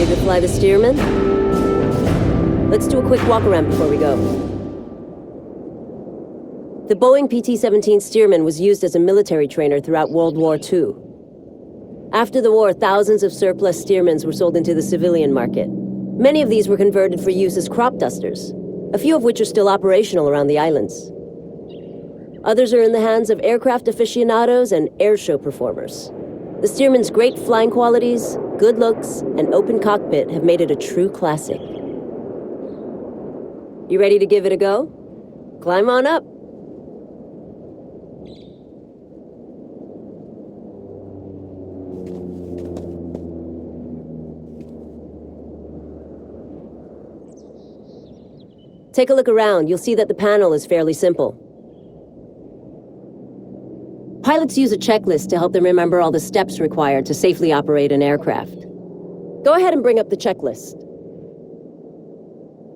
to fly the Stearman? Let's do a quick walk around before we go. The Boeing PT-17 Stearman was used as a military trainer throughout World War II. After the war, thousands of surplus Stearmans were sold into the civilian market. Many of these were converted for use as crop dusters, a few of which are still operational around the islands. Others are in the hands of aircraft aficionados and airshow performers. The Stearman's great flying qualities, good looks, and open cockpit have made it a true classic. You ready to give it a go? Climb on up. Take a look around. You'll see that the panel is fairly simple. Pilots use a checklist to help them remember all the steps required to safely operate an aircraft. Go ahead and bring up the checklist.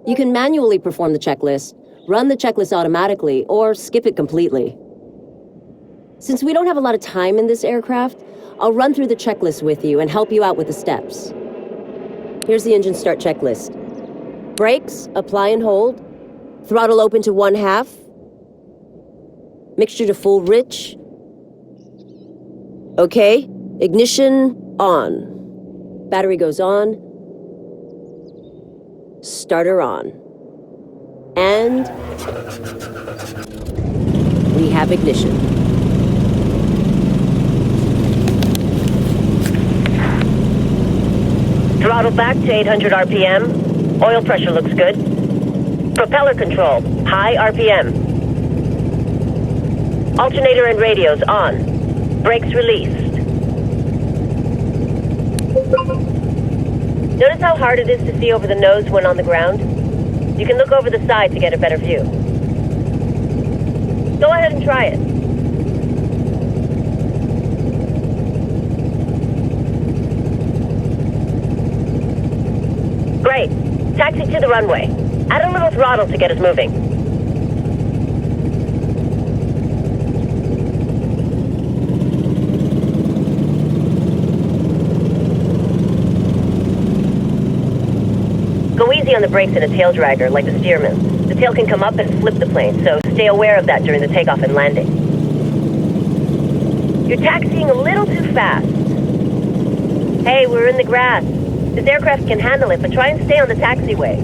You can manually perform the checklist, run the checklist automatically, or skip it completely. Since we don't have a lot of time in this aircraft, I'll run through the checklist with you and help you out with the steps. Here's the engine start checklist. Brakes, apply and hold. Throttle open to 1/2. Mixture to full rich. Okay, ignition on. Battery goes on. Starter on. And we have ignition. Throttle back to 800 RPM. Oil pressure looks good. Propeller control, high RPM. Alternator and radios on. Brakes released. Notice how hard it is to see over the nose when on the ground? You can look over the side to get a better view. Go ahead and try it. Great. Taxi to the runway. Add a little throttle to get us moving. Go easy on the brakes in a tail dragger, like the Stearman. The tail can come up and flip the plane, so stay aware of that during the takeoff and landing. You're taxiing a little too fast. Hey, we're in the grass. This aircraft can handle it, but try and stay on the taxiway.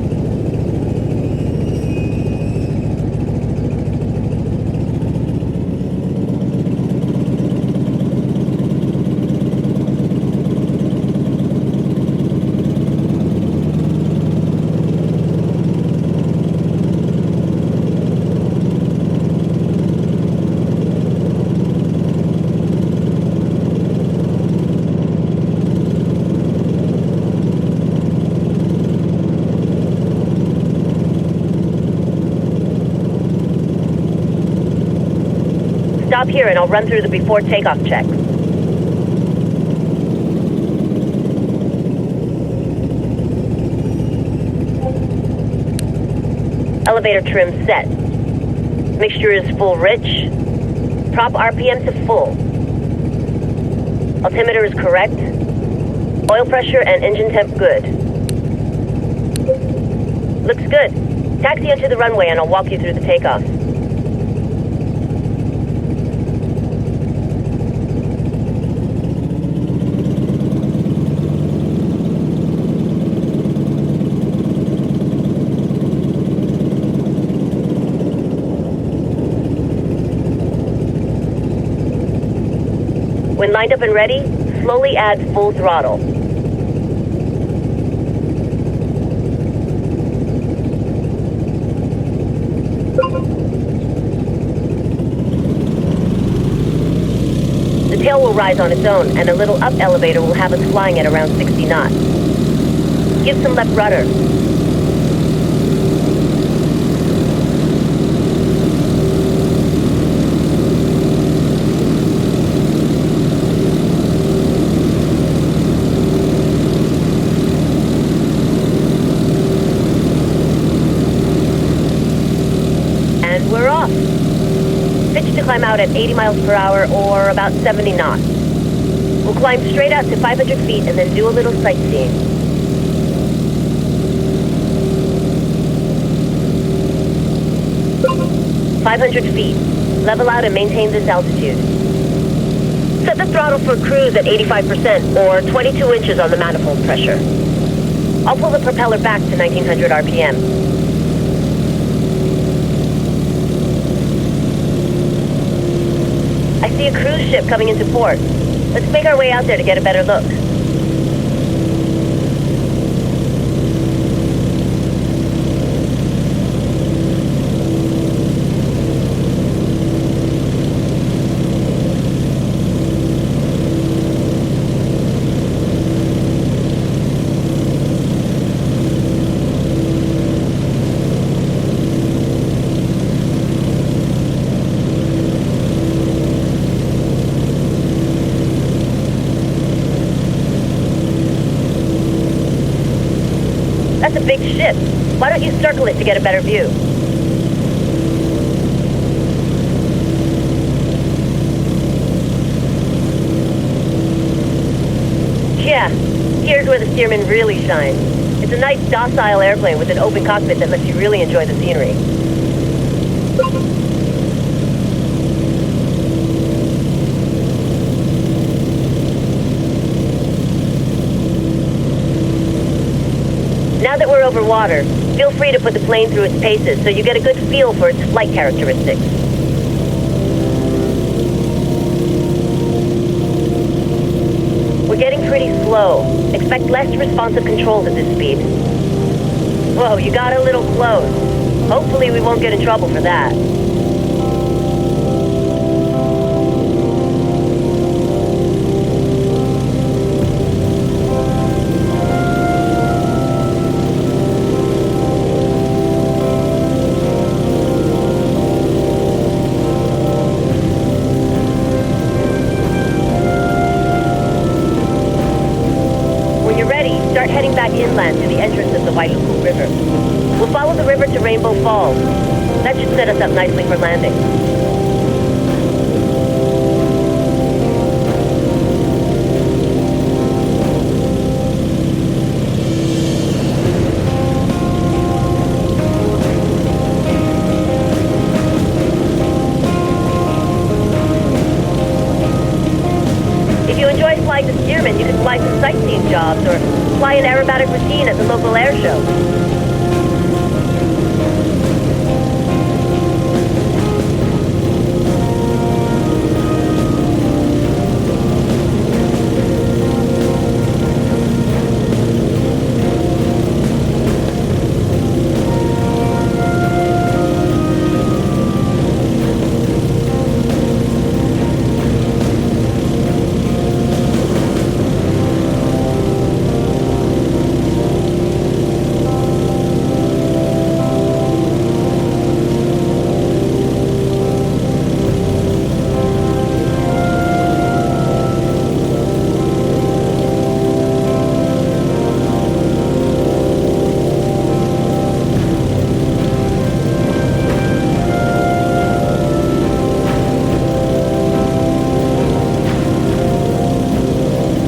Stop here and I'll run through the before takeoff checks. Elevator trim set. Mixture is full rich. Prop RPM to full. Altimeter is correct. Oil pressure and engine temp good. Looks good. Taxi onto the runway and I'll walk you through the takeoff. When lined up and ready, slowly add full throttle. The tail will rise on its own, and a little up elevator will have us flying at around 60 knots. Give some left rudder. We're off. Pitch to climb out at 80 miles per hour or about 70 knots. We'll climb straight out to 500 feet and then do a little sightseeing. 500 feet. Level out and maintain this altitude. Set the throttle for cruise at 85% or 22 inches on the manifold pressure. I'll pull the propeller back to 1900 RPM. I see a cruise ship coming into port. Let's make our way out there to get a better look. That's a big ship. Why don't you circle it to get a better view? Yeah, here's where the Stearman really shines. It's a nice, docile airplane with an open cockpit that lets you really enjoy the scenery. Now that we're over water, feel free to put the plane through its paces so you get a good feel for its flight characteristics. We're getting pretty slow. Expect less responsive controls at this speed. Whoa, you got a little close. Hopefully we won't get in trouble for that. Start heading back inland to the entrance of the Wailuku River. We'll follow the river to Rainbow Falls. That should set us up nicely for landing. If you enjoy flying the Stearman, you can fly some sightseeing jobs or fly an aerobatic routine at the local air show.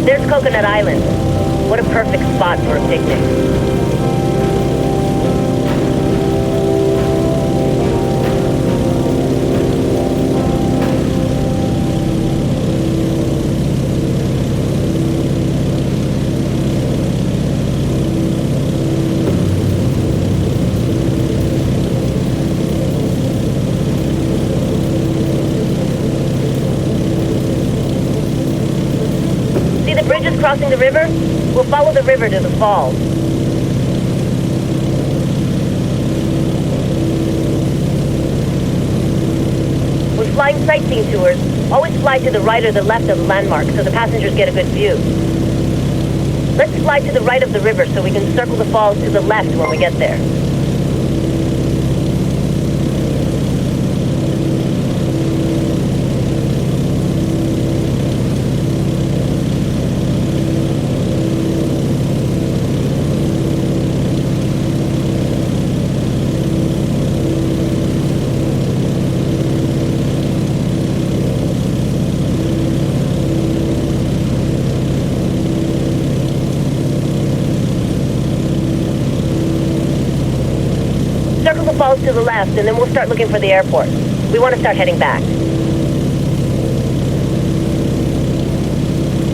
There's Coconut Island. What a perfect spot for a picnic. Bridges crossing the river? We'll follow the river to the falls. When flying sightseeing tours, always fly to the right or the left of the landmark so the passengers get a good view. Let's fly to the right of the river so we can circle the falls to the left when we get there. Circle the falls to the left, and then we'll start looking for the airport. We want to start heading back.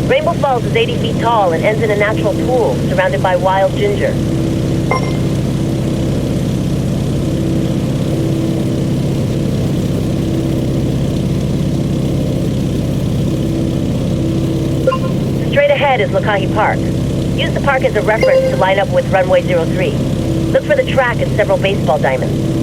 Rainbow Falls is 80 feet tall and ends in a natural pool surrounded by wild ginger. Straight ahead is Lokahi Park. Use the park as a reference to line up with runway 03. Look for the track and several baseball diamonds.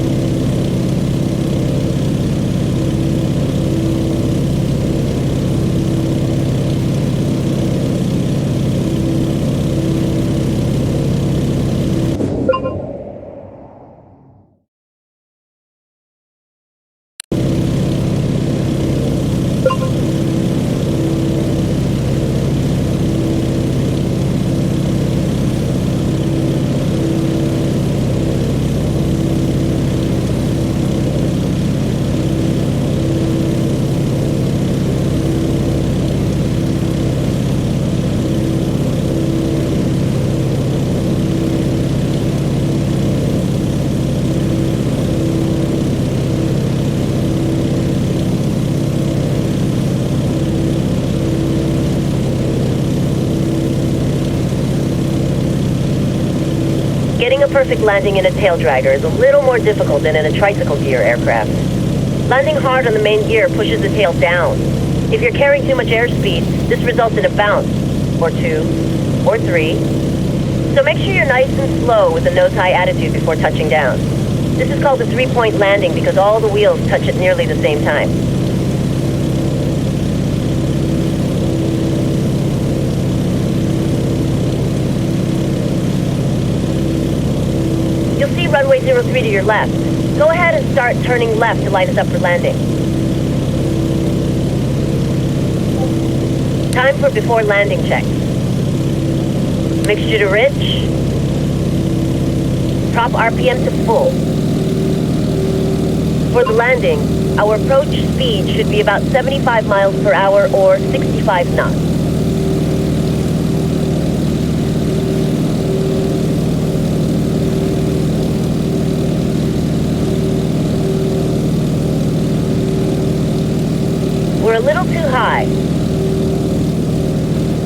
Getting a perfect landing in a tail dragger is a little more difficult than in a tricycle gear aircraft. Landing hard on the main gear pushes the tail down. If you're carrying too much airspeed, this results in a bounce, or two, or three. So make sure you're nice and slow with a nose-high attitude before touching down. This is called a three-point landing because all the wheels touch at nearly the same time. You'll see runway 03 to your left. Go ahead and start turning left to line us up for landing. Time for before landing checks. Mixture to rich. Prop RPM to full. For the landing, our approach speed should be about 75 miles per hour or 65 knots. We're a little too high.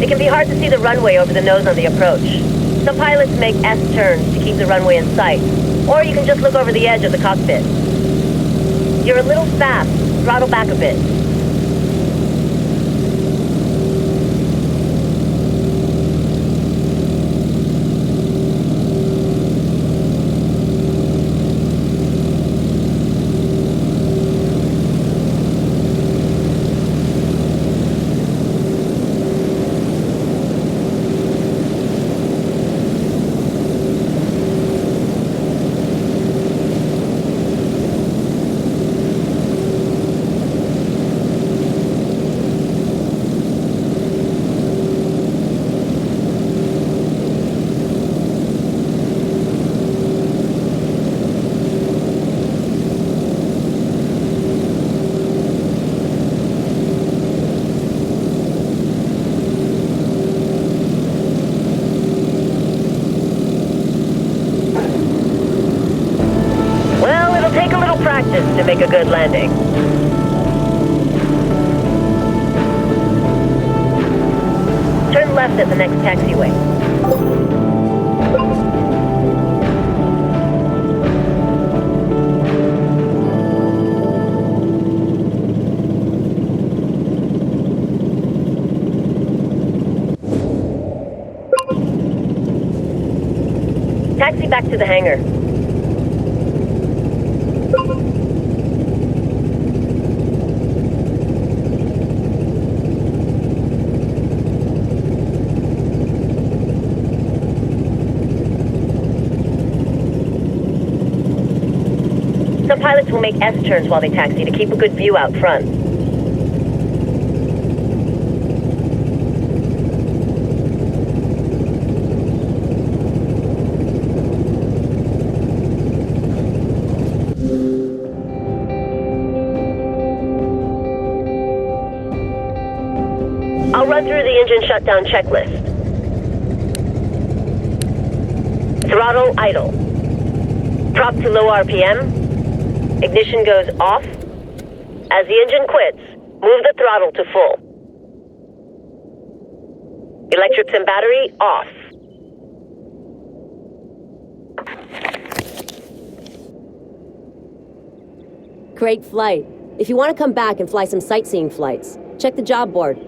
It can be hard to see the runway over the nose on the approach. Some pilots make S-turns to keep the runway in sight, or you can just look over the edge of the cockpit. You're a little fast. Throttle back a bit. To make a good landing. Turn left at the next taxiway. Taxi back to the hangar. Some pilots will make S-turns while they taxi to keep a good view out front. I'll run through the engine shutdown checklist. Throttle idle. Prop to low RPM. Ignition goes off. As the engine quits, move the throttle to full. Electrics and battery off. Great flight. If you want to come back and fly some sightseeing flights, check the job board.